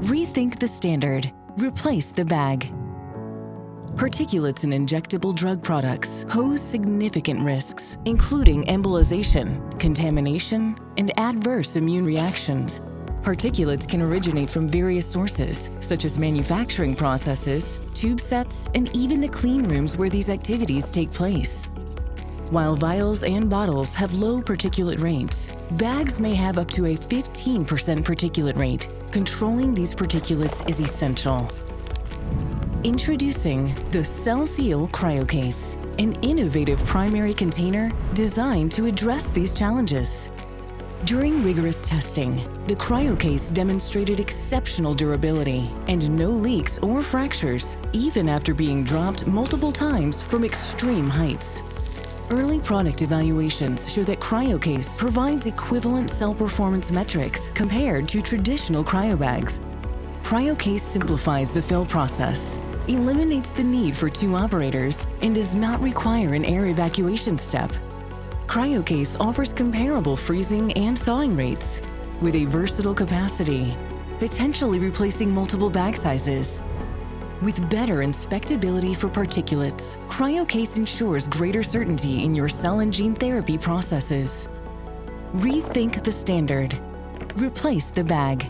Rethink the standard. Replace the bag. Particulates in injectable drug products pose significant risks, including embolization, contamination, and adverse immune reactions. Particulates can originate from various sources, such as manufacturing processes, tube sets, and even the clean rooms where these activities take place. While vials and bottles have low particulate rates, bags may have up to a 15% particulate rate. Controlling these particulates is essential. Introducing the CellSeal CryoCase, an innovative primary container designed to address these challenges. During rigorous testing, the CryoCase demonstrated exceptional durability and no leaks or fractures, even after being dropped multiple times from extreme heights. Early product evaluations show that CryoCase provides equivalent cell performance metrics compared to traditional cryobags. CryoCase simplifies the fill process, eliminates the need for 2 operators, and does not require an air evacuation step. CryoCase offers comparable freezing and thawing rates with a versatile capacity, potentially replacing multiple bag sizes. With better inspectability for particulates, CryoCase ensures greater certainty in your cell and gene therapy processes. Rethink the standard. Replace the bag.